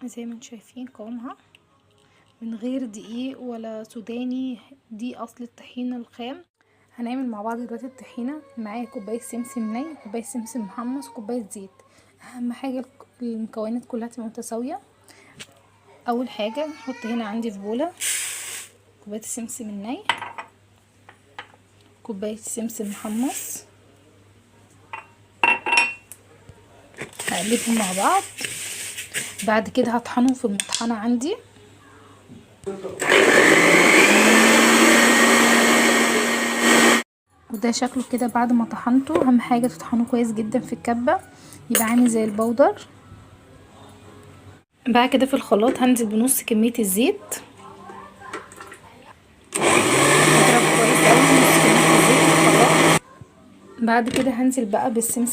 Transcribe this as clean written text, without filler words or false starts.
زي ما انتم شايفين قوامها من غير دقيق ولا سوداني، دي اصل الطحينة الخام. هنعمل مع بعض دلوقتي الطحينة. معايا كوباية سمسم ني، كوباية سمسم محمص، كوباية زيت. اهم حاجة المكونات كلها تبقى متساوية. اول حاجة نحط هنا عندي في بولة كوباية السمسم الني، كوباية سمسم محمص، هقلبهم مع بعض. بعد كده هطحنهم في المطحنة عندي. وده شكله كده بعد ما طحنته. اهم حاجة تطحنوه كويس جدا في الكبة، يبقى عامل زي البودر. بعد كده في الخلاط هنزل بنص كمية الزيت، اضرب كويس اوي نص كمية الزيت في الخلاط. بعد كده هنزل بقى بالسمسم